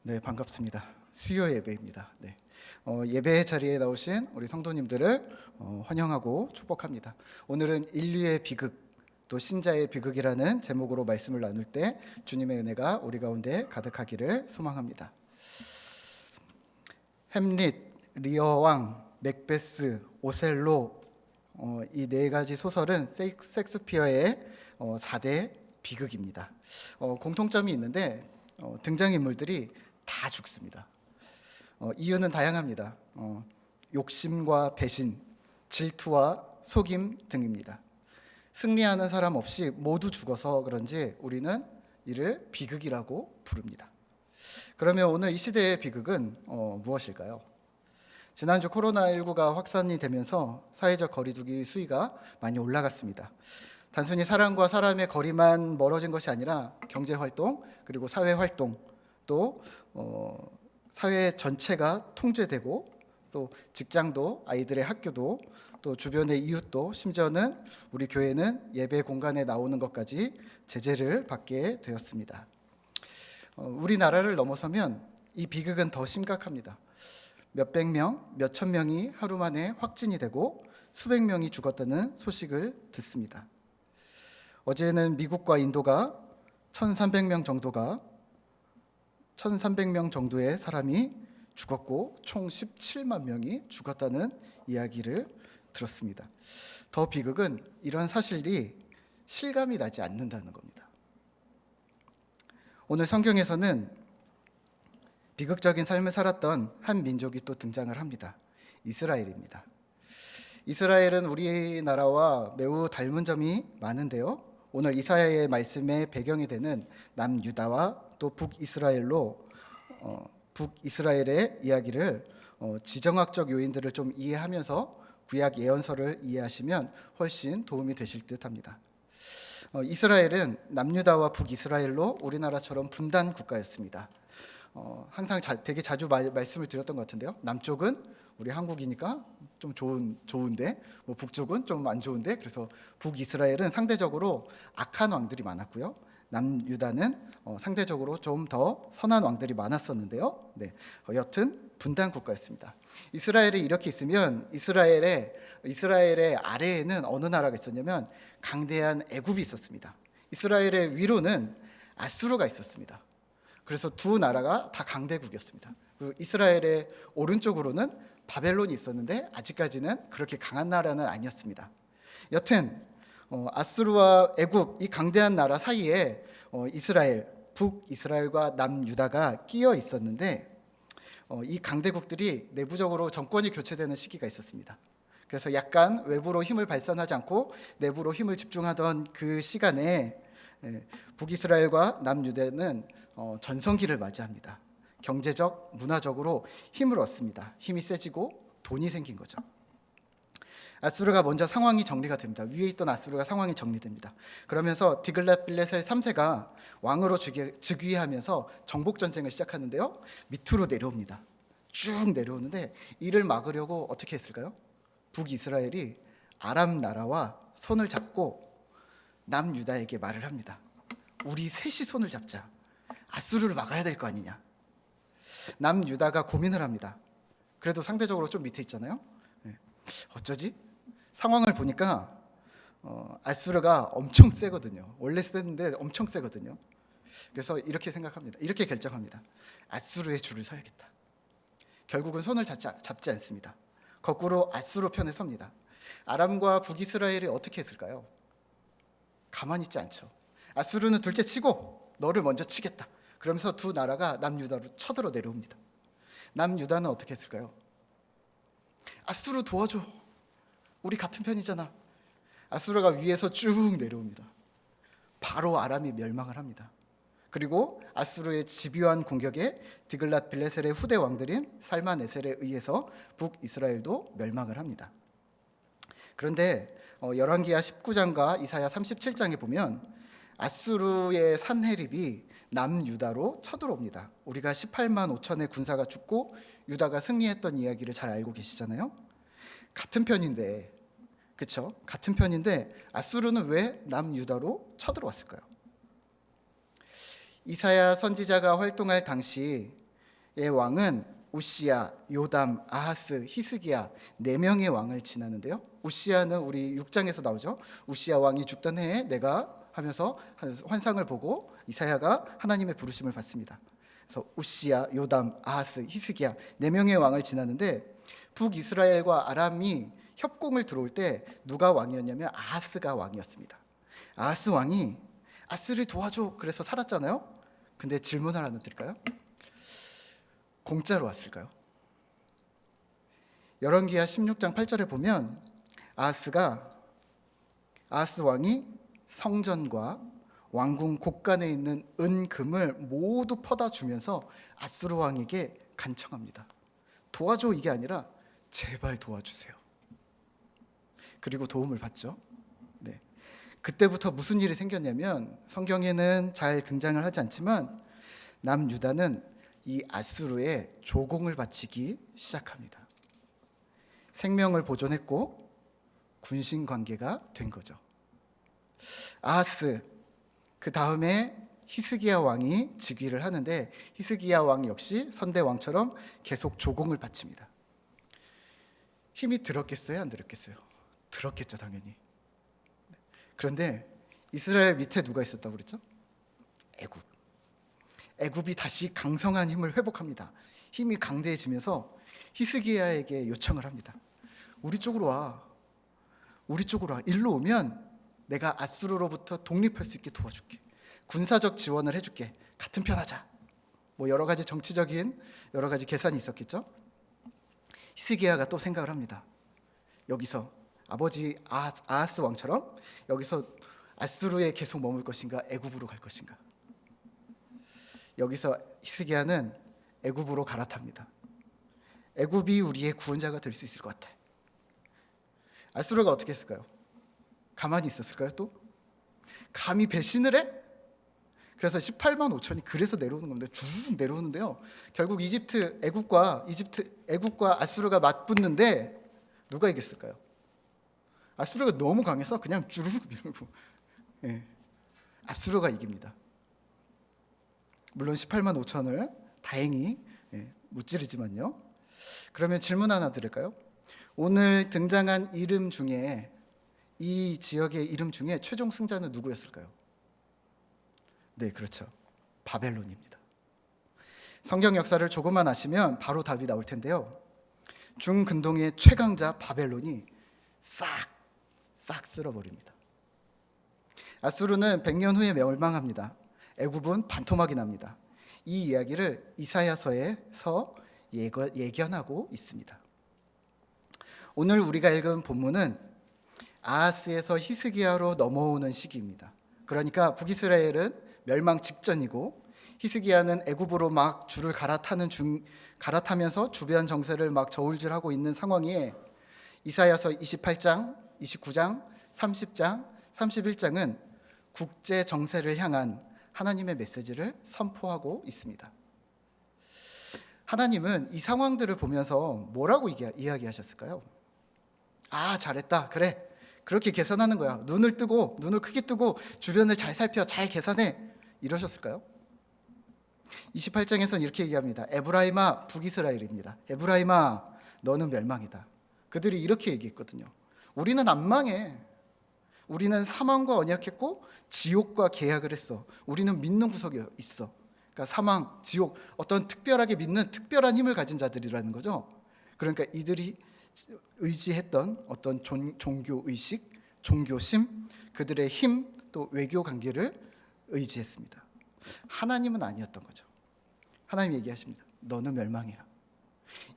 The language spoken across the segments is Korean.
네, 반갑습니다. 수요 예배입니다. 네. 예배 자리에 나오신 우리 성도님들을 환영하고 축복합니다. 오늘은 인류의 비극, 또 신자의 비극이라는 제목으로 말씀을 나눌 때 주님의 은혜가 우리 가운데 가득하기를 소망합니다. 햄릿, 리어왕, 맥베스, 오셀로, 이 네 가지 소설은 셰익스피어의 4대 비극입니다. 공통점이 있는데 등장인물들이 다 죽습니다. 이유는 다양합니다. 욕심과 배신, 질투와 속임 등입니다. 승리하는 사람 없이 모두 죽어서 그런지 우리는 이를 비극이라고 부릅니다. 그러면 오늘 이 시대의 비극은 무엇일까요? 지난주 코로나19가 확산이 되면서 사회적 거리두기 수위가 많이 올라갔습니다. 단순히 사람과 사람의 거리만 멀어진 것이 아니라 경제활동, 그리고 사회활동, 또 사회 전체가 통제되고, 또 직장도, 아이들의 학교도, 또 주변의 이웃도, 심지어는 우리 교회는 예배 공간에 나오는 것까지 제재를 받게 되었습니다. 우리나라를 넘어서면 이 비극은 더 심각합니다. 몇백 명, 몇천 명이 하루 만에 확진이 되고 수백 명이 죽었다는 소식을 듣습니다. 어제는 미국과 인도가 1,300명 정도의 사람이 죽었고 총 17만 명이 죽었다는 이야기를 들었습니다. 더 비극은 이런 사실이 실감이 나지 않는다는 겁니다. 오늘 성경에서는 비극적인 삶을 살았던 한 민족이 또 등장을 합니다. 이스라엘입니다. 이스라엘은 우리나라와 매우 닮은 점이 많은데요. 오늘 이사야의 말씀의 배경이 되는 남유다와 또 북이스라엘의 이야기를 지정학적 요인들을 좀 이해하면서 구약 예언서를 이해하시면 훨씬 도움이 되실 듯합니다. 이스라엘은 남유다와 북이스라엘로 우리나라처럼 분단 국가였습니다. 항상 되게 자주 말씀을 드렸던 것 같은데요. 남쪽은 우리 한국이니까 좀 좋은데, 북쪽은 좀 안 좋은데, 그래서 북이스라엘은 상대적으로 악한 왕들이 많았고요. 남유다는 상대적으로 좀 더 선한 왕들이 많았었는데요. 네, 여튼 분단 국가였습니다. 이스라엘이 이렇게 있으면 이스라엘의 아래에는 어느 나라가 있었냐면 강대한 애굽이 있었습니다. 이스라엘의 위로는 아수르가 있었습니다. 그래서 두 나라가 다 강대국이었습니다. 그리고 이스라엘의 오른쪽으로는 바벨론이 있었는데 아직까지는 그렇게 강한 나라는 아니었습니다. 여튼 아수르와 애굽, 이 강대한 나라 사이에 북이스라엘과 남유다가 끼어 있었는데 이 강대국들이 내부적으로 정권이 교체되는 시기가 있었습니다. 그래서 약간 외부로 힘을 발산하지 않고 내부로 힘을 집중하던 그 시간에 북이스라엘과 남유다는 전성기를 맞이합니다. 경제적, 문화적으로 힘을 얻습니다. 힘이 세지고 돈이 생긴 거죠. 아수르가 먼저 상황이 정리가 됩니다. 위에 있던 아수르가 상황이 정리됩니다. 그러면서 디글랏빌레셀 3세가 왕으로 즉위하면서 정복 전쟁을 시작하는데요. 밑으로 내려옵니다. 쭉 내려오는데 이를 막으려고 어떻게 했을까요? 북이스라엘이 아람 나라와 손을 잡고 남유다에게 말을 합니다. 우리 셋이 손을 잡자. 아수르를 막아야 될 거 아니냐. 남유다가 고민을 합니다. 그래도 상대적으로 좀 밑에 있잖아요. 어쩌지? 상황을 보니까 아수르가 엄청 세거든요. 원래 셌는데 엄청 세거든요. 그래서 이렇게 생각합니다. 이렇게 결정합니다. 아수르의 줄을 서야겠다. 결국은 손을 잡지 않습니다. 거꾸로 아수르 편에 섭니다. 아람과 북이스라엘이 어떻게 했을까요? 가만히 있지 않죠. 아수르는 둘째 치고 너를 먼저 치겠다. 그러면서 두 나라가 남유다로 쳐들어 내려옵니다. 남유다는 어떻게 했을까요? 아수르 도와줘. 우리 같은 편이잖아. 아수르가 위에서 쭉 내려옵니다. 바로 아람이 멸망을 합니다. 그리고 아수르의 집요한 공격에 디글랏빌레셀의 후대 왕들인 살마네셀에 의해서 북이스라엘도 멸망을 합니다. 그런데 열왕기하 19장과 이사야 37장에 보면 아수르의 산헤립이 남유다로 쳐들어옵니다. 우리가 18만 5천의 군사가 죽고 유다가 승리했던 이야기를 잘 알고 계시잖아요. 같은 편인데, 그렇죠? 같은 편인데 아수르는 왜 남유다로 쳐들어왔을까요? 이사야 선지자가 활동할 당시 왕은 우시야, 요담, 아하스, 히스기야 4명의 왕을 지나는데요. 우시야는 우리 6장에서 나오죠. 우시야 왕이 죽던 해에 내가 하면서 환상을 보고 이사야가 하나님의 부르심을 받습니다. 그래서 우시야, 요담, 아하스, 히스기야 4명의 왕을 지나는데 북이스라엘과 아람이 협공을 들어올 때 누가 왕이었냐면 아하스가 왕이었습니다. 아하스 왕이 아스를 도와줘 그래서 살았잖아요. 근데 질문 하나 드릴까요? 공짜로 왔을까요? 열왕기하 16장 8절에 보면 아하스 왕이 성전과 왕궁 곳간에 있는 은금을 모두 퍼다 주면서 아수르 왕에게 간청합니다. 도와줘 이게 아니라 제발 도와주세요. 그리고 도움을 받죠. 네. 그때부터 무슨 일이 생겼냐면 성경에는 잘 등장을 하지 않지만 남유다는 이 아수르에 조공을 바치기 시작합니다. 생명을 보존했고 군신 관계가 된 거죠. 아하스 그 다음에 히스기야 왕이 즉위를 하는데 히스기야 왕 역시 선대 왕처럼 계속 조공을 바칩니다. 힘이 들었겠어요? 안 들었겠어요? 들었겠죠, 당연히. 그런데 이스라엘 밑에 누가 있었다고 그랬죠? 애굽이 다시 강성한 힘을 회복합니다. 힘이 강대해지면서 히스기야에게 요청을 합니다. 우리 쪽으로 와. 일로 오면 내가 아수르로부터 독립할 수 있게 도와줄게. 군사적 지원을 해줄게. 같은 편 하자. 뭐 여러 가지 정치적인 여러 가지 계산이 있었겠죠. 히스기야가 또 생각을 합니다. 여기서 아버지 아하스 왕처럼 여기서 아수르에 계속 머물 것인가 애굽으로 갈 것인가. 여기서 히스기야는 애굽으로 갈아탑니다. 애굽이 우리의 구원자가 될 수 있을 것 같아. 아수르가 어떻게 했을까요? 가만히 있었을까요? 또 감히 배신을 해? 그래서 18만 5천이 그래서 내려오는 겁니다. 쭉 내려오는데요. 결국 애굽과 아수르가 맞붙는데 누가 이겼을까요? 아수르가 너무 강해서 그냥 주르륵 밀고 아수르가 이깁니다. 물론 18만 5천을 다행히 무찌르지만요. 그러면 질문 하나 드릴까요? 오늘 등장한 이름 중에 이 지역의 이름 중에 최종 승자는 누구였을까요? 네, 그렇죠. 바벨론입니다. 성경 역사를 조금만 아시면 바로 답이 나올 텐데요. 중근동의 최강자 바벨론이 싹 쓸어버립니다. 아수르는 100년 후에 멸망합니다. 애굽은 반토막이 납니다. 이 이야기를 이사야서에서 예견하고 있습니다. 오늘 우리가 읽은 본문은 아하스에서 히스기야로 넘어오는 시기입니다. 그러니까 북이스라엘은 멸망 직전이고 히스기야는 애굽으로 막 줄을 갈아타면서 주변 정세를 막 저울질하고 있는 상황에 이사야서 28장, 29장, 30장, 31장은 국제 정세를 향한 하나님의 메시지를 선포하고 있습니다. 하나님은 이 상황들을 보면서 뭐라고 이야기하셨을까요? 아, 잘했다. 그래. 그렇게 계산하는 거야. 눈을 크게 뜨고 주변을 잘 살펴, 잘 계산해. 이러셨을까요? 28장에서는 이렇게 얘기합니다. 에브라임아, 북이스라엘입니다. 에브라임아, 너는 멸망이다. 그들이 이렇게 얘기했거든요. 우리는 안 망해. 우리는 사망과 언약했고 지옥과 계약을 했어. 우리는 믿는 구석이 있어. 그러니까 사망, 지옥, 어떤 특별하게 믿는 특별한 힘을 가진 자들이라는 거죠. 그러니까 이들이 의지했던 어떤 종교의식, 종교심, 그들의 힘, 또 외교 관계를 의지했습니다. 하나님은 아니었던 거죠. 하나님 얘기하십니다. 너는 멸망이야.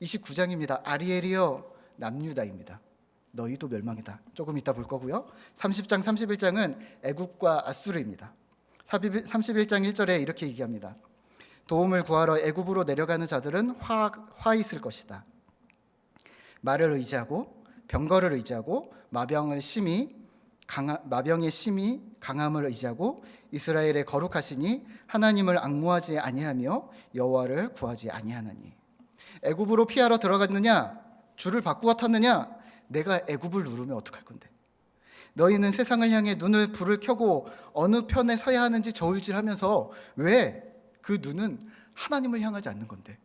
29장입니다. 아리엘이여 남유다입니다. 너희도 멸망이다. 조금 이따 볼 거고요. 30장, 31장은 애굽과 아수르입니다. 31장 1절에 이렇게 얘기합니다. 도움을 구하러 애굽으로 내려가는 자들은 화 있을 것이다. 말을 의지하고 병거를 의지하고 마병의 심히 강함을 의지하고 이스라엘의 거룩하시니 하나님을 앙무하지 아니하며 여호와를 구하지 아니하나니. 애굽으로 피하러 들어갔느냐? 줄을 바꾸어 탔느냐? 내가 애굽을 누르면 어떡할 건데? 너희는 세상을 향해 불을 켜고 어느 편에 서야 하는지 저울질하면서 왜 그 눈은 하나님을 향하지 않는 건데?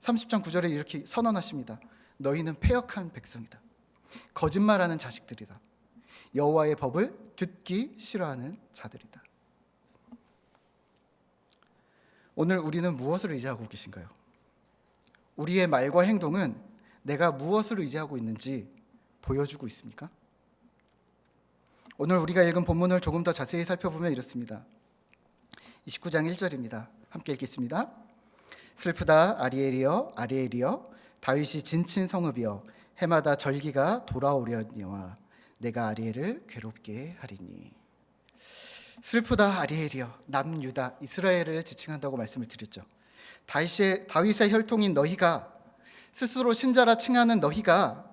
30장 9절에 이렇게 선언하십니다. 너희는 패역한 백성이다. 거짓말하는 자식들이다. 여호와의 법을 듣기 싫어하는 자들이다. 오늘 우리는 무엇을 의지하고 계신가요? 우리의 말과 행동은 내가 무엇을 의지하고 있는지 보여주고 있습니까? 오늘 우리가 읽은 본문을 조금 더 자세히 살펴보면 이렇습니다. 29장 1절입니다. 함께 읽겠습니다. 슬프다 아리엘이여 아리엘이여 다윗이 진친 성읍이여 해마다 절기가 돌아오려니와 내가 아리엘을 괴롭게 하리니. 슬프다 아리엘이여, 남유다 이스라엘을 지칭한다고 말씀을 드렸죠. 다윗의 혈통인 너희가, 스스로 신자라 칭하는 너희가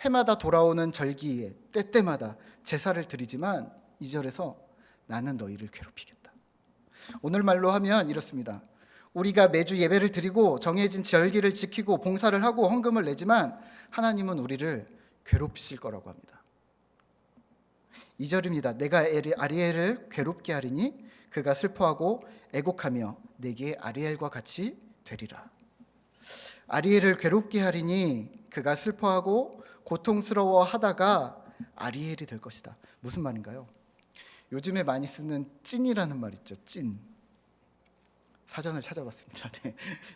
해마다 돌아오는 절기에 때때마다 제사를 드리지만 2절에서 나는 너희를 괴롭히겠다. 오늘 말로 하면 이렇습니다. 우리가 매주 예배를 드리고 정해진 절기를 지키고 봉사를 하고 헌금을 내지만 하나님은 우리를 괴롭히실 거라고 합니다. 2절입니다. 내가 아리엘을 괴롭게 하리니 그가 슬퍼하고 애곡하며 내게 아리엘과 같이 되리라. 아리엘을 괴롭게 하리니 그가 슬퍼하고 고통스러워하다가 아리엘이 될 것이다. 무슨 말인가요? 요즘에 많이 쓰는 찐이라는 말 있죠. 찐. 사전을 찾아봤습니다. 네.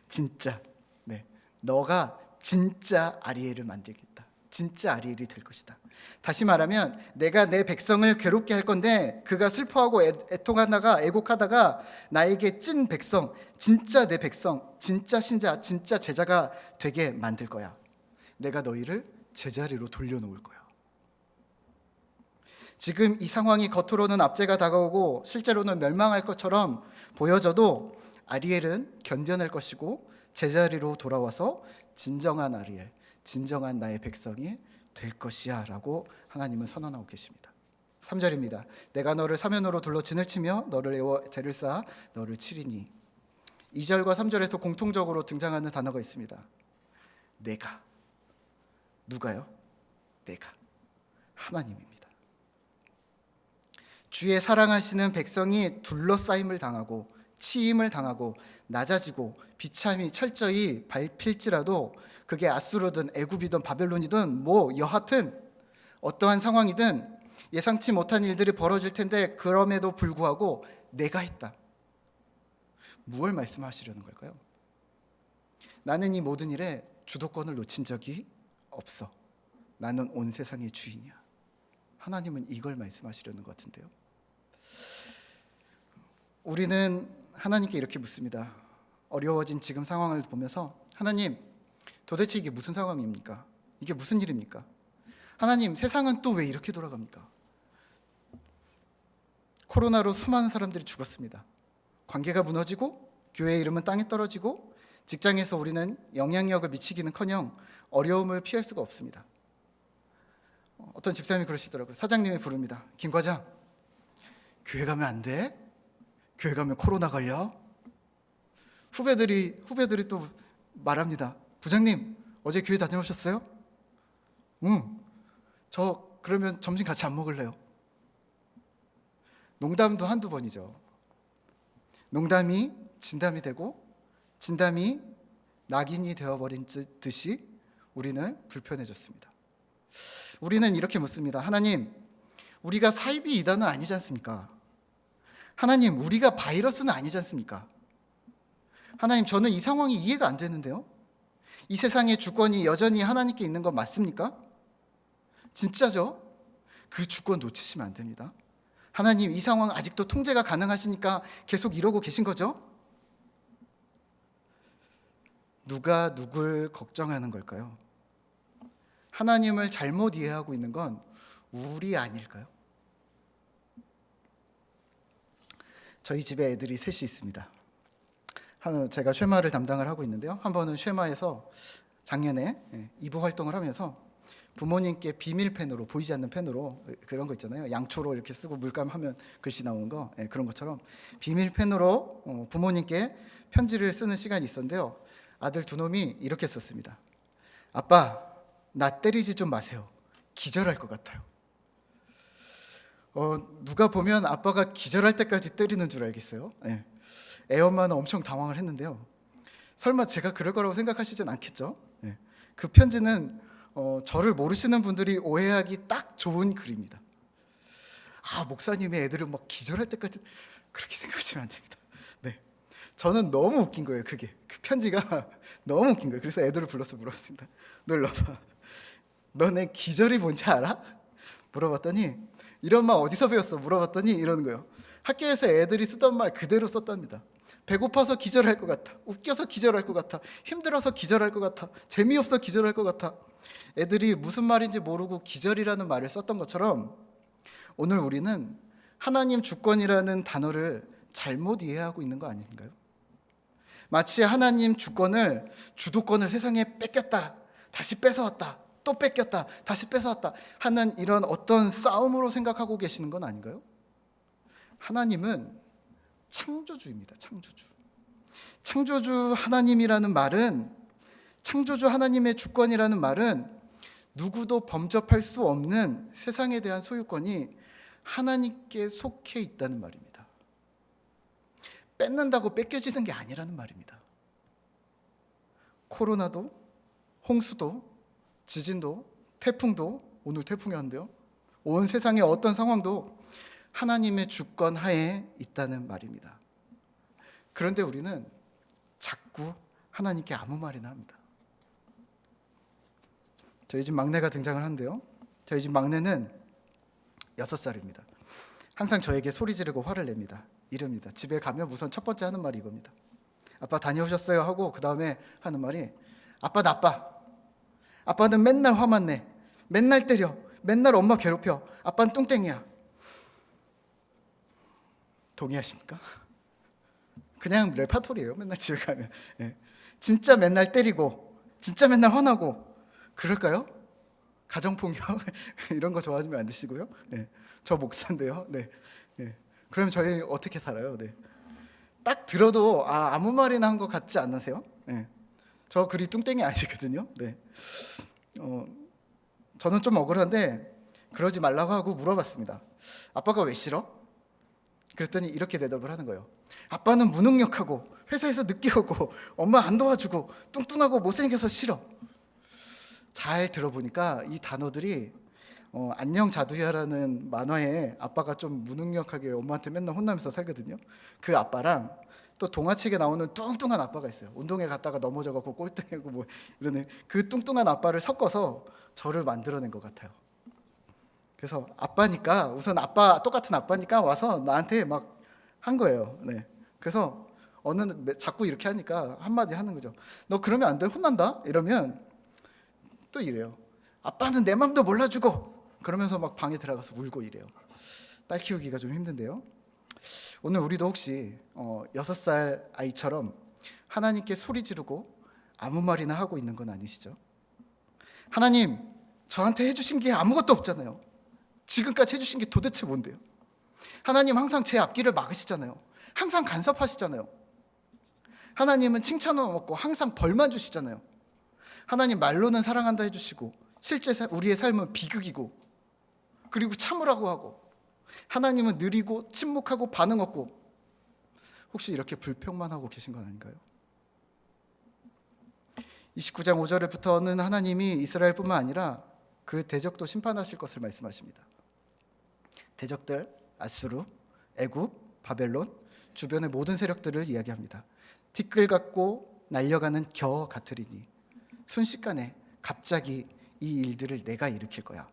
진짜. 네. 너가 진짜 아리엘을 만들겠다. 진짜 아리엘이 될 것이다. 다시 말하면 내가 내 백성을 괴롭게 할 건데 그가 슬퍼하고 애통하다가 애곡하다가 나에게 찐 백성, 진짜 내 백성, 진짜 신자, 진짜 제자가 되게 만들 거야. 내가 너희를 제자리로 돌려놓을 거야. 지금 이 상황이 겉으로는 압제가 다가오고 실제로는 멸망할 것처럼 보여져도 아리엘은 견뎌낼 것이고 제자리로 돌아와서 진정한 아리엘, 진정한 나의 백성이 될 것이야 라고 하나님은 선언하고 계십니다. 3절입니다. 내가 너를 사면으로 둘러 진을 치며 너를 애워 대를 쌓아 너를 치리니. 2절과 3절에서 공통적으로 등장하는 단어가 있습니다. 내가. 누가요? 내가. 하나님입니다. 주의 사랑하시는 백성이 둘러싸임을 당하고 치임을 당하고 낮아지고 비참이 철저히 밟힐지라도 그게 아수르든 애굽이든 바벨론이든 뭐 여하튼 어떠한 상황이든 예상치 못한 일들이 벌어질 텐데 그럼에도 불구하고 내가 했다. 무엇을 말씀하시려는 걸까요? 나는 이 모든 일에 주도권을 놓친 적이 없어. 나는 온 세상의 주인이야. 하나님은 이걸 말씀하시려는 것 같은데요. 우리는 하나님께 이렇게 묻습니다. 어려워진 지금 상황을 보면서 하나님, 도대체 이게 무슨 상황입니까? 이게 무슨 일입니까? 하나님, 세상은 또 왜 이렇게 돌아갑니까? 코로나로 수많은 사람들이 죽었습니다. 관계가 무너지고 교회의 이름은 땅에 떨어지고 직장에서 우리는 영향력을 미치기는커녕 어려움을 피할 수가 없습니다. 어떤 집사님이 그러시더라고요. 사장님이 부릅니다. 김 과장, 교회 가면 안 돼? 교회 가면 코로나 걸려? 후배들이 또 말합니다. 부장님, 어제 교회 다녀오셨어요? 응. 저 그러면 점심 같이 안 먹을래요. 농담도 한두 번이죠. 농담이 진담이 되고 진담이 낙인이 되어버린 듯이 우리는 불편해졌습니다. 우리는 이렇게 묻습니다. 하나님, 우리가 사이비 이단은 아니지 않습니까? 하나님, 우리가 바이러스는 아니지 않습니까? 하나님, 저는 이 상황이 이해가 안 되는데요. 이 세상의 주권이 여전히 하나님께 있는 건 맞습니까? 진짜죠? 그 주권 놓치시면 안 됩니다. 하나님, 이 상황 아직도 통제가 가능하시니까 계속 이러고 계신 거죠? 누가 누굴 걱정하는 걸까요? 하나님을 잘못 이해하고 있는 건 우리 아닐까요? 저희 집에 애들이 셋이 있습니다. 제가 쉐마를 담당을 하고 있는데요. 한 번은 쉐마에서 작년에 이부 활동을 하면서 부모님께 비밀펜으로, 보이지 않는 펜으로, 그런 거 있잖아요. 양초로 이렇게 쓰고 물감하면 글씨 나오는 거, 그런 것처럼 비밀펜으로 부모님께 편지를 쓰는 시간이 있었는데요. 아들 두 놈이 이렇게 썼습니다. 아빠, 나 때리지 좀 마세요. 기절할 것 같아요. 누가 보면 아빠가 기절할 때까지 때리는 줄 알겠어요. 애 엄마는 엄청 당황을 했는데요. 설마 제가 그럴 거라고 생각하시진 않겠죠? 예. 그 편지는 저를 모르시는 분들이 오해하기 딱 좋은 글입니다. 목사님의 애들은 막 기절할 때까지 그렇게 생각하시면 안 됩니다. 네, 저는 너무 웃긴 거예요. 그 편지가 너무 웃긴 거예요. 그래서 애들을 불러서 물어봤습니다. 너 일로 와봐. 너네 기절이 뭔지 알아? 물어봤더니 이런 말 어디서 배웠어? 물어봤더니 이러는 거예요. 학교에서 애들이 쓰던 말 그대로 썼답니다. 배고파서 기절할 것 같아. 웃겨서 기절할 것 같아. 힘들어서 기절할 것 같아. 재미없어 기절할 것 같아. 애들이 무슨 말인지 모르고 기절이라는 말을 썼던 것처럼 오늘 우리는 하나님 주권이라는 단어를 잘못 이해하고 있는 거 아닌가요? 마치 하나님 주도권을 세상에 뺏겼다, 다시 뺏어왔다, 또 뺏겼다, 다시 뺏어왔다 하는 이런 어떤 싸움으로 생각하고 계시는 건 아닌가요? 하나님은 창조주입니다. 창조주 하나님이라는 말은, 창조주 하나님의 주권이라는 말은 누구도 범접할 수 없는 세상에 대한 소유권이 하나님께 속해 있다는 말입니다. 뺏는다고 뺏겨지는 게 아니라는 말입니다. 코로나도, 홍수도, 지진도, 태풍도, 오늘 태풍이 왔는데요, 온 세상의 어떤 상황도 하나님의 주권 하에 있다는 말입니다. 그런데 우리는 자꾸 하나님께 아무 말이나 합니다. 저희 집 막내가 등장을 하는데요, 저희 집 막내는 6살입니다. 항상 저에게 소리 지르고 화를 냅니다. 이럽니다. 집에 가면 우선 첫 번째 하는 말이 이겁니다. 아빠 다녀오셨어요? 하고 그 다음에 하는 말이 아빠 나빠. 아빠는 맨날 화만 내. 맨날 때려. 맨날 엄마 괴롭혀. 아빠는 뚱땡이야. 동의하십니까? 그냥 레파토리예요. 맨날 집에 가면. 예. 진짜 맨날 때리고 진짜 맨날 화나고 그럴까요? 가정폭력 이런 거 좋아하시면 안 되시고요. 네. 저 목사인데요. 네. 네. 그럼 저희 어떻게 살아요? 네. 딱 들어도 아무 말이나 한 것 같지 않으세요? 네. 저 그리 뚱땡이 아니거든요. 네. 저는 좀 억울한데 그러지 말라고 하고 물어봤습니다. 아빠가 왜 싫어? 그랬더니 이렇게 대답을 하는 거예요. 아빠는 무능력하고 회사에서 늦게 오고 엄마 안 도와주고 뚱뚱하고 못생겨서 싫어. 잘 들어보니까 이 단어들이 안녕 자두야라는 만화에 아빠가 좀 무능력하게 엄마한테 맨날 혼나면서 살거든요. 그 아빠랑 또 동화책에 나오는 뚱뚱한 아빠가 있어요. 운동회 갔다가 넘어져갖고 꼴등하고 뭐 이러는 그 뚱뚱한 아빠를 섞어서 저를 만들어낸 것 같아요. 그래서 아빠니까 우선 똑같은 아빠니까 와서 나한테 막 한 거예요. 네. 그래서 자꾸 이렇게 하니까 한마디 하는 거죠. 너 그러면 안 돼, 혼난다. 이러면 또 이래요. 아빠는 내 맘도 몰라주고 그러면서 막 방에 들어가서 울고 이래요. 딸 키우기가 좀 힘든데요. 오늘 우리도 혹시 6살 아이처럼 하나님께 소리 지르고 아무 말이나 하고 있는 건 아니시죠? 하나님, 저한테 해주신 게 아무것도 없잖아요. 지금까지 해주신 게 도대체 뭔데요? 하나님 항상 제 앞길을 막으시잖아요. 항상 간섭하시잖아요. 하나님은 칭찬은 없고 항상 벌만 주시잖아요. 하나님 말로는 사랑한다 해주시고 실제 우리의 삶은 비극이고 그리고 참으라고 하고 하나님은 느리고 침묵하고 반응 없고 혹시 이렇게 불평만 하고 계신 건 아닌가요? 29장 5절부터는 하나님이 이스라엘뿐만 아니라 그 대적도 심판하실 것을 말씀하십니다. 대적들 아수르, 애굽, 바벨론 주변의 모든 세력들을 이야기합니다. 티끌 같고 날려가는 겨 같으리니 순식간에 갑자기 이 일들을 내가 일으킬 거야.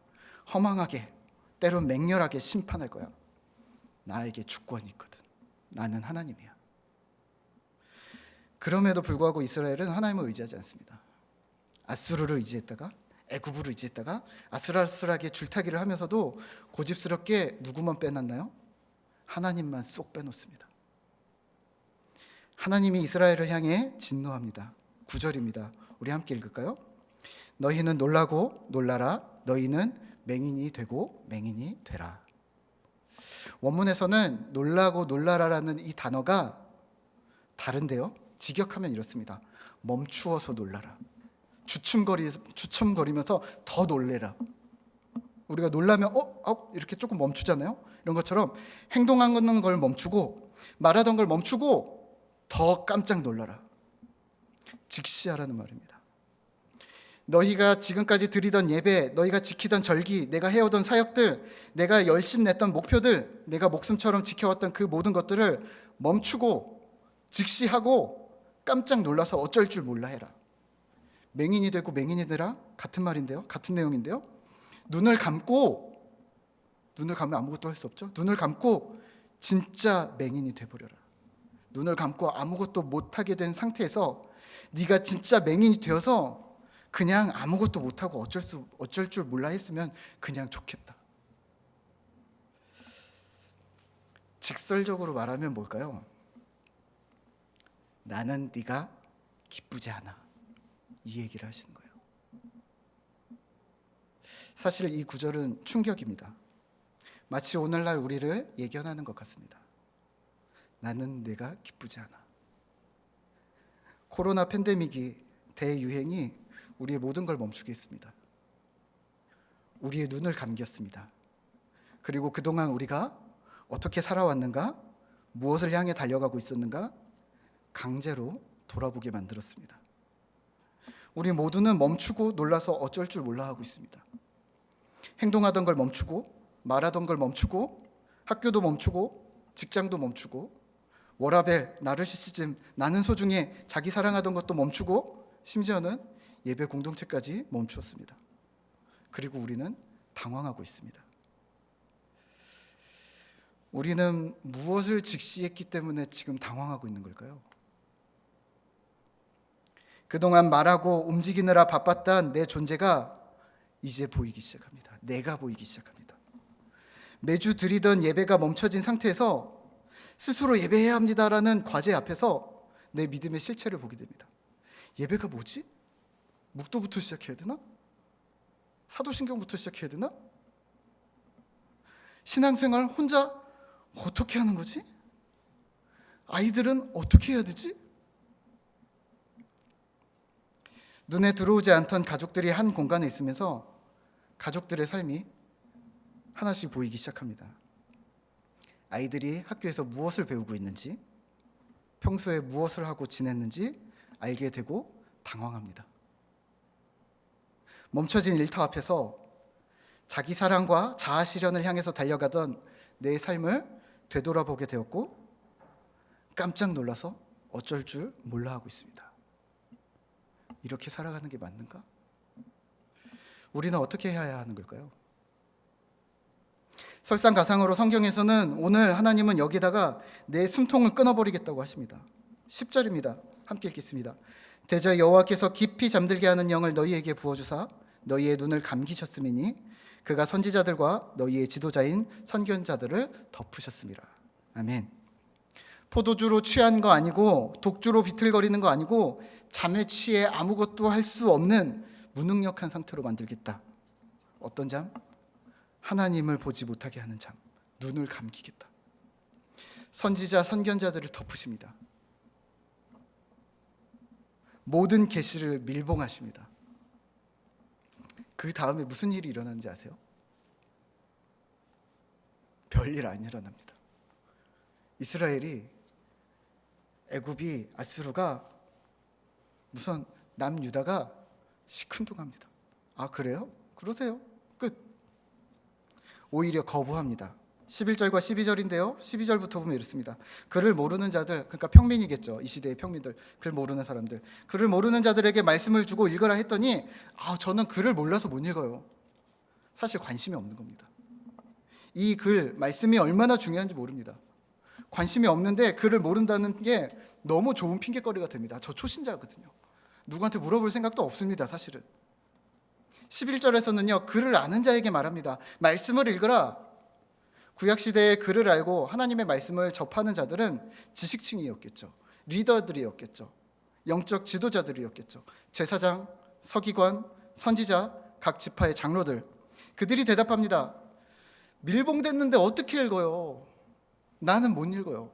허망하게 때론 맹렬하게 심판할 거야. 나에게 주권이 있거든. 나는 하나님이야. 그럼에도 불구하고 이스라엘은 하나님을 의지하지 않습니다. 아수르를 의지했다가 애굽을 의지했다가 아슬아슬하게 줄타기를 하면서도 고집스럽게 누구만 빼놨나요? 하나님만 쏙 빼놓습니다. 하나님이 이스라엘을 향해 진노합니다. 9절입니다. 우리 함께 읽을까요? 너희는 놀라고 놀라라. 너희는 맹인이 되고 맹인이 되라. 원문에서는 놀라고 놀라라라는 이 단어가 다른데요, 직역하면 이렇습니다. 멈추어서 놀라라. 주춤거리면서 더 놀래라. 우리가 놀라면 이렇게 조금 멈추잖아요. 이런 것처럼 행동하는 걸 멈추고 말하던 걸 멈추고 더 깜짝 놀라라. 직시하라는 말입니다. 너희가 지금까지 드리던 예배, 너희가 지키던 절기, 내가 해오던 사역들, 내가 열심 냈던 목표들, 내가 목숨처럼 지켜왔던 그 모든 것들을 멈추고 직시하고 깜짝 놀라서 어쩔 줄 몰라 해라. 맹인이 되고 맹인이 되라 같은 말인데요. 같은 내용인데요. 눈을 감으면 아무것도 할 수 없죠. 눈을 감고 진짜 맹인이 돼버려라. 눈을 감고 아무것도 못하게 된 상태에서 네가 진짜 맹인이 되어서 그냥 아무것도 못하고 어쩔 줄 몰라 했으면 그냥 좋겠다. 직설적으로 말하면 뭘까요? 나는 네가 기쁘지 않아. 이 얘기를 하시는 거예요. 사실 이 구절은 충격입니다. 마치 오늘날 우리를 예견하는 것 같습니다. 나는 내가 기쁘지 않아. 코로나 팬데믹이 대유행이 우리의 모든 걸 멈추게 했습니다. 우리의 눈을 감겼습니다. 그리고 그동안 우리가 어떻게 살아왔는가, 무엇을 향해 달려가고 있었는가 강제로 돌아보게 만들었습니다. 우리 모두는 멈추고 놀라서 어쩔 줄 몰라 하고 있습니다. 행동하던 걸 멈추고, 말하던 걸 멈추고, 학교도 멈추고, 직장도 멈추고, 워라벨, 나르시시즘, 나는 소중해, 자기 사랑하던 것도 멈추고, 심지어는 예배 공동체까지 멈추었습니다. 그리고 우리는 당황하고 있습니다. 우리는 무엇을 직시했기 때문에 지금 당황하고 있는 걸까요? 그동안 말하고 움직이느라 바빴던 내 존재가 이제 보이기 시작합니다. 내가 보이기 시작합니다. 매주 드리던 예배가 멈춰진 상태에서 스스로 예배해야 합니다라는 과제 앞에서 내 믿음의 실체를 보게 됩니다. 예배가 뭐지? 묵도부터 시작해야 되나? 사도신경부터 시작해야 되나? 신앙생활 혼자 어떻게 하는 거지? 아이들은 어떻게 해야 되지? 눈에 들어오지 않던 가족들이 한 공간에 있으면서 가족들의 삶이 하나씩 보이기 시작합니다. 아이들이 학교에서 무엇을 배우고 있는지, 평소에 무엇을 하고 지냈는지 알게 되고 당황합니다. 멈춰진 일터 앞에서 자기 사랑과 자아 실현을 향해서 달려가던 내 삶을 되돌아보게 되었고 깜짝 놀라서 어쩔 줄 몰라 하고 있습니다. 이렇게 살아가는 게 맞는가? 우리는 어떻게 해야 하는 걸까요? 설상가상으로 성경에서는 오늘 하나님은 여기다가 내 숨통을 끊어버리겠다고 하십니다. 10절입니다. 함께 읽겠습니다. 대저 여호와께서 깊이 잠들게 하는 영을 너희에게 부어주사 너희의 눈을 감기셨음이니 그가 선지자들과 너희의 지도자인 선견자들을 덮으셨음이라. 아멘. 포도주로 취한 거 아니고 독주로 비틀거리는 거 아니고 잠에 취해 아무것도 할 수 없는 무능력한 상태로 만들겠다. 어떤 잠? 하나님을 보지 못하게 하는 잠. 눈을 감기겠다. 선지자, 선견자들을 덮으십니다. 모든 계시를 밀봉하십니다. 그 다음에 무슨 일이 일어나는지 아세요? 별일 안 일어납니다. 이스라엘이 애굽이 아수르가 우선 남유다가 시큰둥합니다. 아 그래요? 그러세요. 끝. 오히려 거부합니다. 11절과 12절인데요. 12절부터 보면 이렇습니다. 그를 모르는 자들, 그러니까 평민이겠죠. 이 시대의 평민들, 그를 모르는 사람들. 그를 모르는 자들에게 말씀을 주고 읽으라 했더니 저는 글을 몰라서 못 읽어요. 사실 관심이 없는 겁니다. 이 글, 말씀이 얼마나 중요한지 모릅니다. 관심이 없는데 글을 모른다는 게 너무 좋은 핑계거리가 됩니다. 저 초신자거든요. 누구한테 물어볼 생각도 없습니다. 사실은 11절에서는요 글을 아는 자에게 말합니다. 말씀을 읽으라. 구약시대에 글을 알고 하나님의 말씀을 접하는 자들은 지식층이었겠죠. 리더들이었겠죠. 영적 지도자들이었겠죠. 제사장, 서기관, 선지자, 각 지파의 장로들. 그들이 대답합니다. 밀봉됐는데 어떻게 읽어요? 나는 못 읽어요.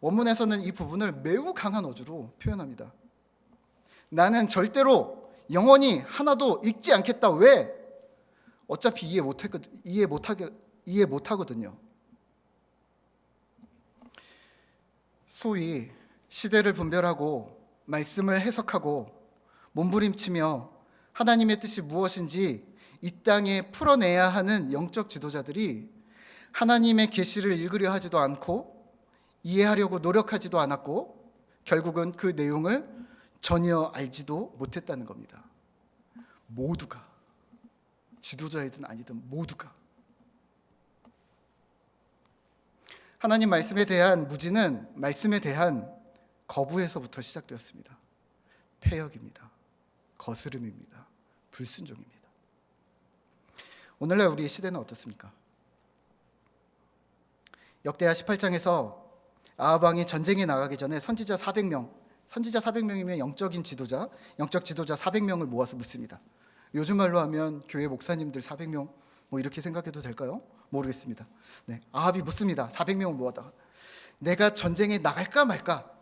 원문에서는 이 부분을 매우 강한 어조로 표현합니다. 나는 절대로 영원히 하나도 읽지 않겠다. 왜? 어차피 이해 못하거든요. 소위 시대를 분별하고 말씀을 해석하고 몸부림치며 하나님의 뜻이 무엇인지 이 땅에 풀어내야 하는 영적 지도자들이 하나님의 계시를 읽으려 하지도 않고 이해하려고 노력하지도 않았고 결국은 그 내용을 전혀 알지도 못했다는 겁니다. 모두가, 지도자이든 아니든 모두가. 하나님 말씀에 대한 무지는 말씀에 대한 거부에서부터 시작되었습니다. 패역입니다. 거스름입니다. 불순종입니다. 오늘날 우리의 시대는 어떻습니까? 역대하 18장에서 아합 왕이 전쟁에 나가기 전에 선지자 400명이면 영적인 지도자, 영적 지도자 400명을 모아서 묻습니다. 요즘 말로 하면 교회 목사님들 400명 뭐 이렇게 생각해도 될까요? 모르겠습니다. 네, 아합이 묻습니다. 400명을 모아다가 내가 전쟁에 나갈까 말까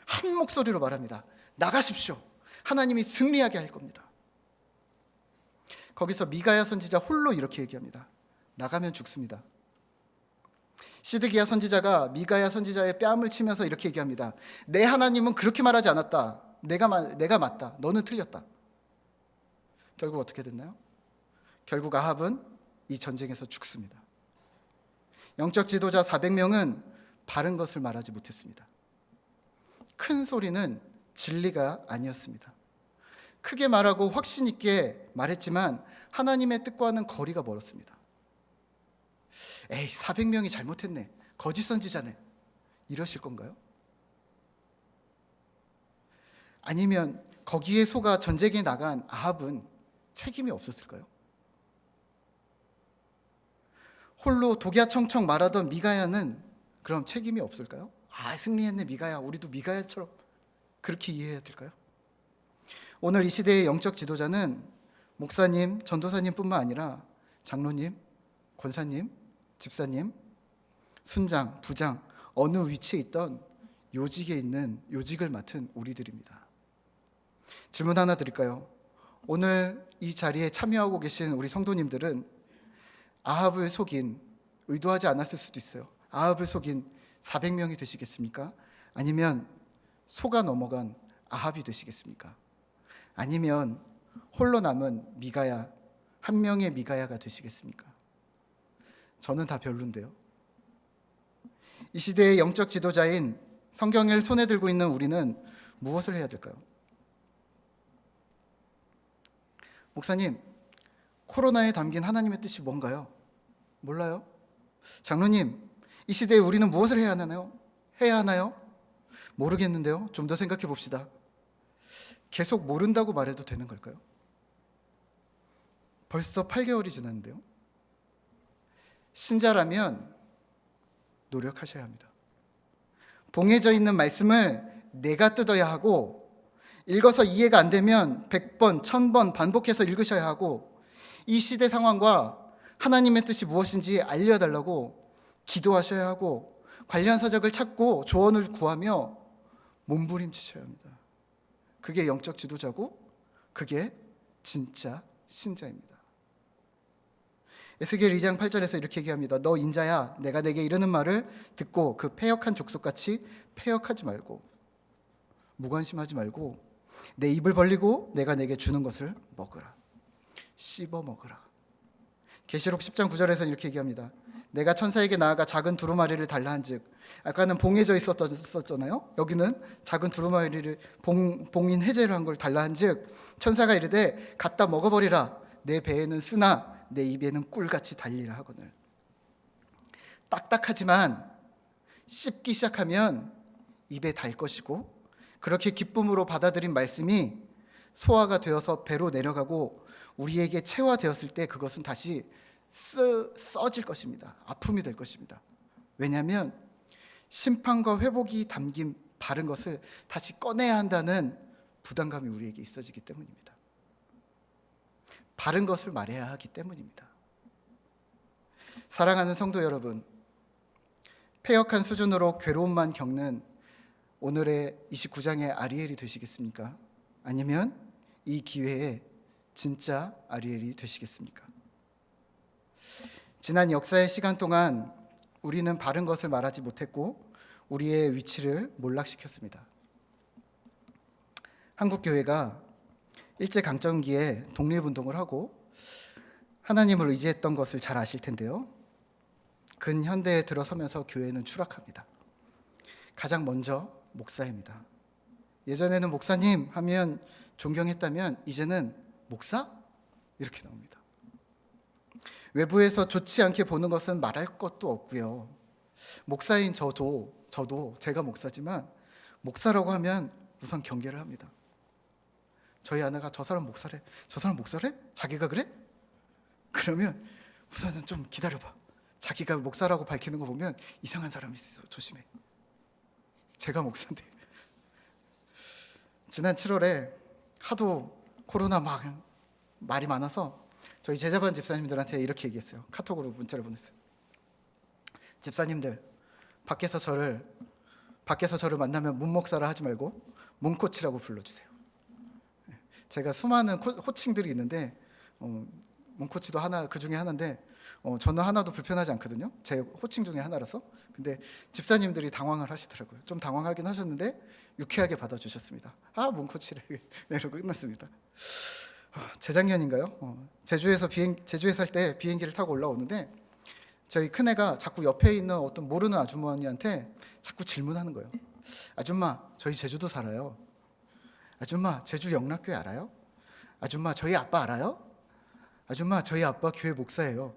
한 목소리로 말합니다. 나가십시오. 하나님이 승리하게 할 겁니다. 거기서 미가야 선지자 홀로 이렇게 얘기합니다. 나가면 죽습니다. 시드기야 선지자가 미가야 선지자의 뺨을 치면서 이렇게 얘기합니다. 내 하나님은 그렇게 말하지 않았다. 내가 맞다. 너는 틀렸다. 결국 어떻게 됐나요? 결국 아합은 이 전쟁에서 죽습니다. 영적 지도자 400명은 바른 것을 말하지 못했습니다. 큰 소리는 진리가 아니었습니다. 크게 말하고 확신 있게 말했지만 하나님의 뜻과는 거리가 멀었습니다. 에이, 400명이 잘못했네. 거짓 선지자네. 이러실 건가요? 아니면 거기에 속아 전쟁에 나간 아합은 책임이 없었을까요? 홀로 독야청청 말하던 미가야는 그럼 책임이 없을까요? 아, 승리했네 미가야. 우리도 미가야처럼 그렇게 이해해야 될까요? 오늘 이 시대의 영적 지도자는 목사님, 전도사님뿐만 아니라 장로님, 권사님, 집사님, 순장, 부장 어느 위치에 있던 요직에 있는 요직을 맡은 우리들입니다. 질문 하나 드릴까요? 오늘 이 자리에 참여하고 계신 우리 성도님들은 아합을 속인, 의도하지 않았을 수도 있어요. 아합을 속인 400명이 되시겠습니까? 아니면 속아 넘어간 아합이 되시겠습니까? 아니면 홀로 남은 미가야, 한 명의 미가야가 되시겠습니까? 저는 다 별론데요. 이 시대의 영적 지도자인 성경을 손에 들고 있는 우리는 무엇을 해야 될까요? 목사님, 코로나에 담긴 하나님의 뜻이 뭔가요? 몰라요? 장로님, 이 시대에 우리는 무엇을 해야 하나요? 모르겠는데요. 좀 더 생각해 봅시다. 계속 모른다고 말해도 되는 걸까요? 벌써 8개월이 지났는데요. 신자라면 노력하셔야 합니다. 봉해져 있는 말씀을 내가 뜯어야 하고 읽어서 이해가 안 되면 100번, 1000번 반복해서 읽으셔야 하고 이 시대 상황과 하나님의 뜻이 무엇인지 알려달라고 기도하셔야 하고 관련 서적을 찾고 조언을 구하며 몸부림치셔야 합니다. 그게 영적 지도자고 그게 진짜 신자입니다. 에스겔 2장 8절에서 이렇게 얘기합니다. 너 인자야, 내가 내게 이르는 말을 듣고 그 패역한 족속같이 패역하지 말고 무관심하지 말고 내 입을 벌리고 내가 내게 주는 것을 먹으라. 씹어 먹으라. 계시록 10장 9절에서 이렇게 얘기합니다. 내가 천사에게 나아가 작은 두루마리를 달라 한즉, 아까는 봉해져 있었잖아요. 여기는 작은 두루마리를 봉인 해제를 한 걸 달라 한즉 천사가 이르되 갖다 먹어버리라. 내 배에는 쓰나 내 입에는 꿀같이 달리라 하거늘. 딱딱하지만 씹기 시작하면 입에 달 것이고 그렇게 기쁨으로 받아들인 말씀이 소화가 되어서 배로 내려가고 우리에게 체화되었을 때 그것은 다시 써질 것입니다. 아픔이 될 것입니다. 왜냐하면 심판과 회복이 담긴 바른 것을 다시 꺼내야 한다는 부담감이 우리에게 있어지기 때문입니다. 바른 것을 말해야 하기 때문입니다. 사랑하는 성도 여러분, 패역한 수준으로 괴로움만 겪는 오늘의 29장의 아리엘이 되시겠습니까? 아니면 이 기회에 진짜 아리엘이 되시겠습니까? 지난 역사의 시간 동안 우리는 바른 것을 말하지 못했고 우리의 위치를 몰락시켰습니다. 한국 교회가 일제강점기에 독립운동을 하고 하나님을 의지했던 것을 잘 아실 텐데요. 근현대에 들어서면서 교회는 추락합니다. 가장 먼저 목사입니다. 예전에는 목사님 하면 존경했다면 이제는 목사? 이렇게 나옵니다. 외부에서 좋지 않게 보는 것은 말할 것도 없고요. 목사인 저도 제가 목사지만 목사라고 하면 우선 경계를 합니다. 저희 아내가 저 사람 목사래? 저 사람 목사래? 자기가 그래? 그러면 우선은 좀 기다려봐. 자기가 목사라고 밝히는 거 보면 이상한 사람이 있어. 조심해. 제가 목사인데. 지난 7월에 하도 코로나 막 말이 많아서 저희 제자반 집사님들한테 이렇게 얘기했어요. 카톡으로 문자를 보냈어요. 집사님들, 밖에서 저를 만나면 문목사라 하지 말고 문코치라고 불러주세요. 제가 수많은 호칭들이 있는데 문코치도 하나, 그 중에 하나인데 저는 하나도 불편하지 않거든요. 제 호칭 중에 하나라서. 근데 집사님들이 당황을 하시더라고요. 좀 당황하긴 하셨는데 유쾌하게 받아주셨습니다. 아, 문코치래. 이러고 끝났습니다. 재작년인가요? 제주에 살 때 비행기를 타고 올라오는데 저희 큰애가 자꾸 옆에 있는 어떤 모르는 아주머니한테 자꾸 질문하는 거예요. 아줌마, 저희 제주도 살아요. 아줌마, 제주 영락교회 알아요? 아줌마, 저희 아빠 알아요? 아줌마, 저희 아빠 교회 목사예요.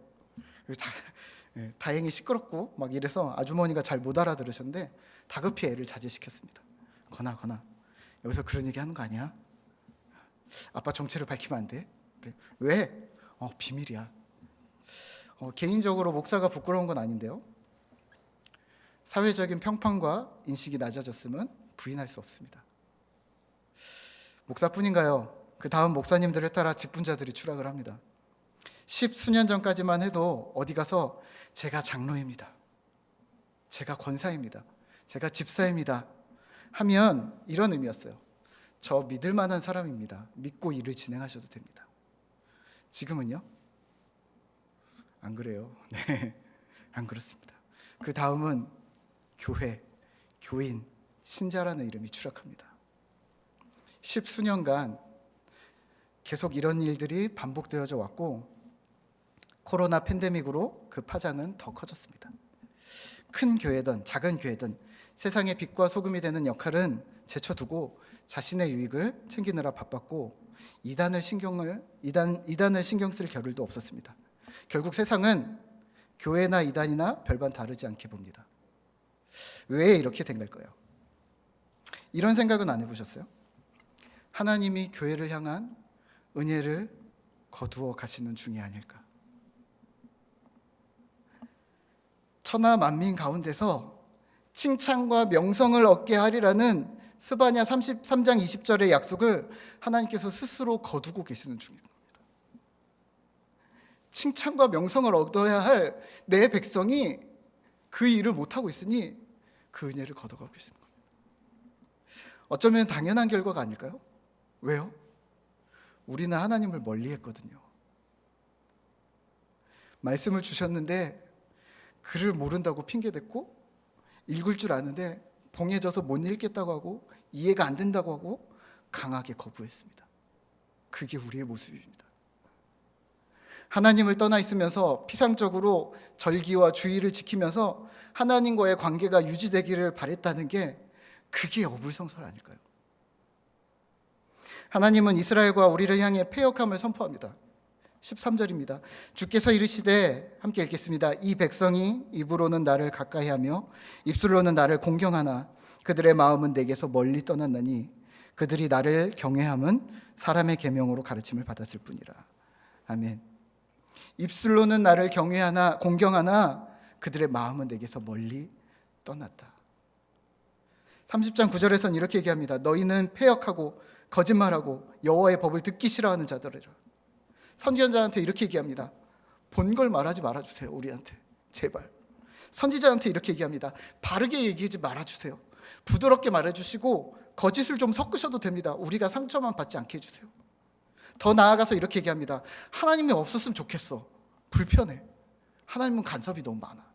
다행히 시끄럽고 막 이래서 아주머니가 잘 못 알아들으셨는데 다급히 애를 자제시켰습니다. 건아, 여기서 그런 얘기 하는 거 아니야? 아빠 정체를 밝히면 안 돼? 왜? 비밀이야. 개인적으로 목사가 부끄러운 건 아닌데요. 사회적인 평판과 인식이 낮아졌음은 부인할 수 없습니다. 목사뿐인가요? 그 다음 목사님들을 따라 직분자들이 추락을 합니다. 10수년 전까지만 해도 어디 가서 제가 장로입니다, 제가 권사입니다, 제가 집사입니다 하면 이런 의미였어요. 저 믿을 만한 사람입니다. 믿고 일을 진행하셔도 됩니다. 지금은요? 안 그래요. 네, 안 그렇습니다. 그 다음은 교회, 교인, 신자라는 이름이 추락합니다. 10수년간 계속 이런 일들이 반복되어져 왔고 코로나 팬데믹으로 그 파장은 더 커졌습니다. 큰 교회든 작은 교회든 세상의 빛과 소금이 되는 역할은 제쳐두고 자신의 유익을 챙기느라 바빴고 이단을 신경 쓸 겨를도 없었습니다. 결국 세상은 교회나 이단이나 별반 다르지 않게 봅니다. 왜 이렇게 된 걸까요? 이런 생각은 안 해보셨어요? 하나님이 교회를 향한 은혜를 거두어 가시는 중이 아닐까. 천하 만민 가운데서 칭찬과 명성을 얻게 하리라는 스바냐 33장 20절의 약속을 하나님께서 스스로 거두고 계시는 중입니다. 칭찬과 명성을 얻어야 할 내 백성이 그 일을 못하고 있으니 그 은혜를 거둬가고 계시는 겁니다. 어쩌면 당연한 결과가 아닐까요? 왜요? 우리는 하나님을 멀리했거든요. 말씀을 주셨는데 글을 모른다고 핑계댔고 읽을 줄 아는데 봉해져서 못 읽겠다고 하고 이해가 안 된다고 하고 강하게 거부했습니다. 그게 우리의 모습입니다. 하나님을 떠나 있으면서 피상적으로 절기와 주의를 지키면서 하나님과의 관계가 유지되기를 바랬다는 게 그게 어불성설 아닐까요? 하나님은 이스라엘과 우리를 향해 패역함을 선포합니다. 13절입니다. 주께서 이르시되, 함께 읽겠습니다. 이 백성이 입으로는 나를 가까이하며 입술로는 나를 공경하나 그들의 마음은 내게서 멀리 떠났나니 그들이 나를 경외함은 사람의 계명으로 가르침을 받았을 뿐이라. 아멘. 입술로는 나를 경외하나 공경하나 그들의 마음은 내게서 멀리 떠났다. 30장 9절에서는 이렇게 얘기합니다. 너희는 패역하고 거짓말하고 여호와의 법을 듣기 싫어하는 자들이라. 선지자한테 이렇게 얘기합니다. 본 걸 말하지 말아주세요. 우리한테 제발. 선지자한테 이렇게 얘기합니다. 바르게 얘기하지 말아주세요. 부드럽게 말해주시고 거짓을 좀 섞으셔도 됩니다. 우리가 상처만 받지 않게 해주세요. 더 나아가서 이렇게 얘기합니다. 하나님이 없었으면 좋겠어. 불편해. 하나님은 간섭이 너무 많아.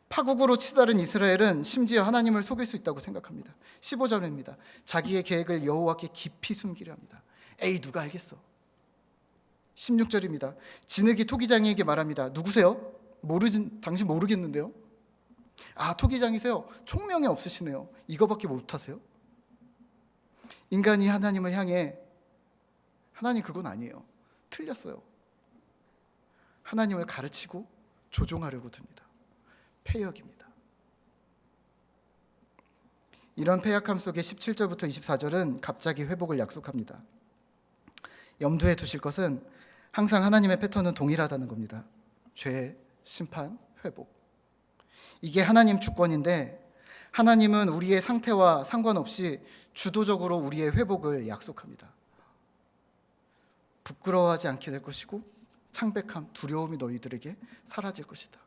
파국으로 치달은 이스라엘은 심지어 하나님을 속일 수 있다고 생각합니다. 15절입니다. 자기의 계획을 여호와께 깊이 숨기려 합니다. 에이, 누가 알겠어. 16절입니다. 진흙이 토기장이에게 말합니다. 누구세요? 당신 모르겠는데요. 아, 토기장이세요? 총명이 없으시네요. 이거밖에 못하세요? 인간이 하나님을 향해 하나님 그건 아니에요. 틀렸어요. 하나님을 가르치고 조종하려고 듭니다. 패역입니다. 이런 패역함 속에 17절부터 24절은 갑자기 회복을 약속합니다. 염두에 두실 것은 항상 하나님의 패턴은 동일하다는 겁니다. 죄, 심판, 회복. 이게 하나님 주권인데 하나님은 우리의 상태와 상관없이 주도적으로 우리의 회복을 약속합니다. 부끄러워하지 않게 될 것이고 창백함, 두려움이 너희들에게 사라질 것이다.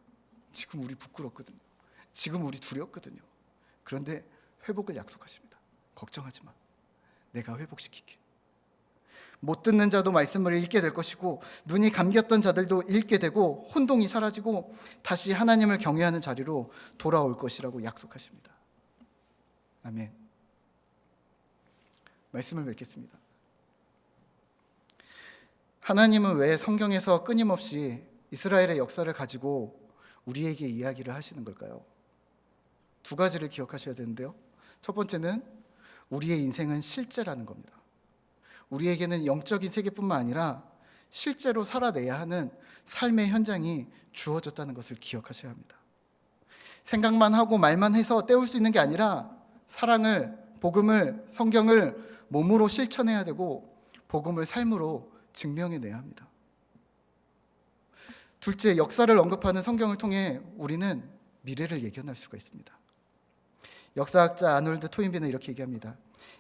지금 우리 부끄럽거든요. 지금 우리 두렵거든요. 그런데 회복을 약속하십니다. 걱정하지 마. 내가 회복시킬게. 못 듣는 자도 말씀을 읽게 될 것이고 눈이 감겼던 자들도 읽게 되고 혼동이 사라지고 다시 하나님을 경외하는 자리로 돌아올 것이라고 약속하십니다. 아멘. 말씀을 맺겠습니다. 하나님은 왜 성경에서 끊임없이 이스라엘의 역사를 가지고 우리에게 이야기를 하시는 걸까요? 두 가지를 기억하셔야 되는데요. 첫 번째는 우리의 인생은 실제라는 겁니다. 우리에게는 영적인 세계뿐만 아니라 실제로 살아내야 하는 삶의 현장이 주어졌다는 것을 기억하셔야 합니다. 생각만 하고 말만 해서 때울 수 있는 게 아니라 사랑을, 복음을, 성경을 몸으로 실천해야 되고 복음을 삶으로 증명해내야 합니다. 둘째, 역사를 언급하는 성경을 통해 우리는 미래를 예견할 수가 있습니다. 역사학자 아놀드 토인비는 이렇게 얘기합니다.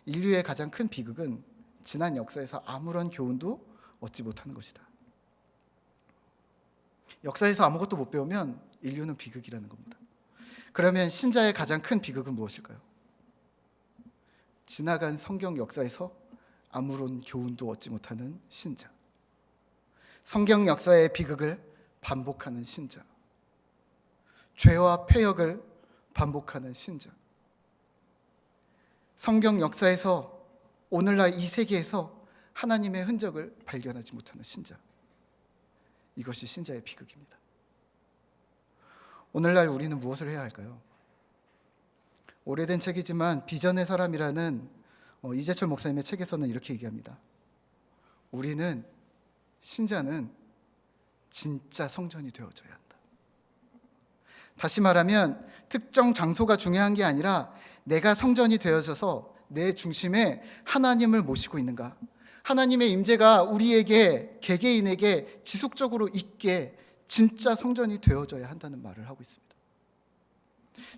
인류의 가장 큰 비극은 지난 역사에서 아무런 교훈도 얻지 못하는 것이다. 역사에서 아무것도 못 배우면 인류는 비극이라는 겁니다. 그러면 신자의 가장 큰 비극은 무엇일까요? 지나간 성경 역사에서 아무런 교훈도 얻지 못하는 신자. 성경 역사의 비극을 반복하는 신자. 죄와 패역을 반복하는 신자. 성경 역사에서 오늘날 이 세계에서 하나님의 흔적을 발견하지 못하는 신자. 이것이 신자의 비극입니다. 오늘날 우리는 무엇을 해야 할까요? 오래된 책이지만 비전의 사람이라는 이재철 목사님의 책에서는 이렇게 얘기합니다. 우리는, 신자는 진짜 성전이 되어져야 한다. 다시 말하면 특정 장소가 중요한 게 아니라 내가 성전이 되어져서 내 중심에 하나님을 모시고 있는가, 하나님의 임재가 우리에게, 개개인에게 지속적으로 있게 진짜 성전이 되어져야 한다는 말을 하고 있습니다.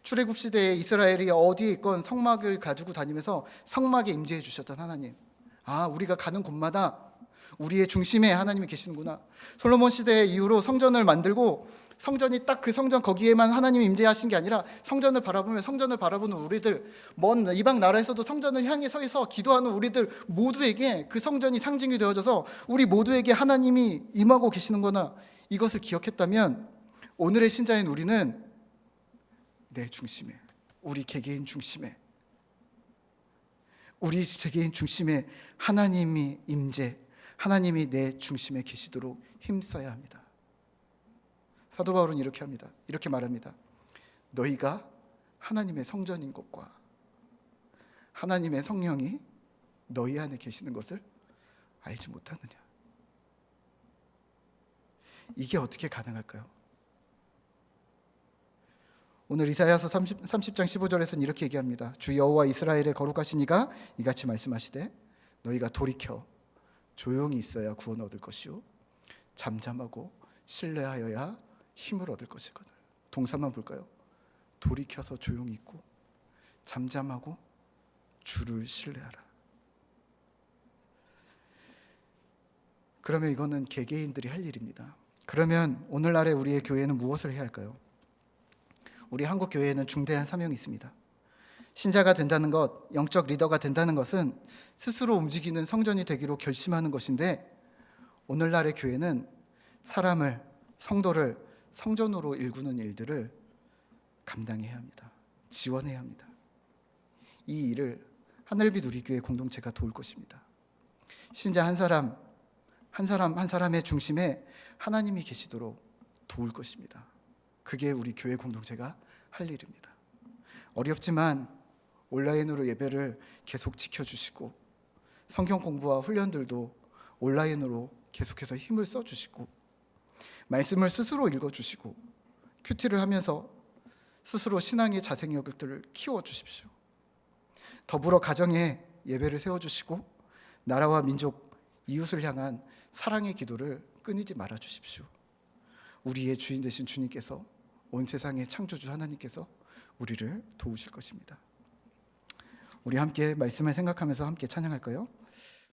출애굽 시대에 이스라엘이 어디에 있건 성막을 가지고 다니면서 성막에 임재해 주셨던 하나님, 우리가 가는 곳마다 우리의 중심에 하나님이 계시는구나. 솔로몬 시대 이후로 성전을 만들고 성전이 딱 그 성전 거기에만 하나님이 임재하신 게 아니라 성전을 바라보는 우리들, 먼 이방 나라에서도 성전을 향해 서서 기도하는 우리들 모두에게 그 성전이 상징이 되어져서 우리 모두에게 하나님이 임하고 계시는구나. 이것을 기억했다면 오늘의 신자인 우리는 내 중심에, 우리 개개인 중심에, 우리 개개인 중심에 하나님이 임재, 하나님이 내 중심에 계시도록 힘써야 합니다. 사도 바울은 이렇게 합니다. 이렇게 말합니다. 너희가 하나님의 성전인 것과 하나님의 성령이 너희 안에 계시는 것을 알지 못하느냐. 이게 어떻게 가능할까요? 오늘 이사야서 30장 15절에서는 이렇게 얘기합니다. 주 여호와 이스라엘의 거룩하신 이가 이같이 말씀하시되 너희가 돌이켜 조용히 있어야 구원 얻을 것이요 잠잠하고 신뢰하여야 힘을 얻을 것이거든. 동사만 볼까요? 돌이켜서 조용히 있고 잠잠하고 주를 신뢰하라. 그러면 이거는 개개인들이 할 일입니다. 그러면 오늘날의 우리의 교회는 무엇을 해야 할까요? 우리 한국 교회에는 중대한 사명이 있습니다. 신자가 된다는 것, 영적 리더가 된다는 것은 스스로 움직이는 성전이 되기로 결심하는 것인데 오늘날의 교회는 사람을, 성도를 성전으로 일구는 일들을 감당해야 합니다. 지원해야 합니다. 이 일을 하늘빛 우리교회 공동체가 도울 것입니다. 신자 한 사람 한 사람의 중심에 하나님이 계시도록 도울 것입니다. 그게 우리 교회 공동체가 할 일입니다. 어렵지만 온라인으로 예배를 계속 지켜주시고 성경 공부와 훈련들도 온라인으로 계속해서 힘을 써주시고 말씀을 스스로 읽어주시고 큐티를 하면서 스스로 신앙의 자생력들을 키워주십시오. 더불어 가정에 예배를 세워주시고 나라와 민족, 이웃을 향한 사랑의 기도를 끊이지 말아주십시오. 우리의 주인 되신 주님께서, 온 세상의 창조주 하나님께서 우리를 도우실 것입니다. 우리 함께 말씀을 생각하면서 함께 찬양할까요?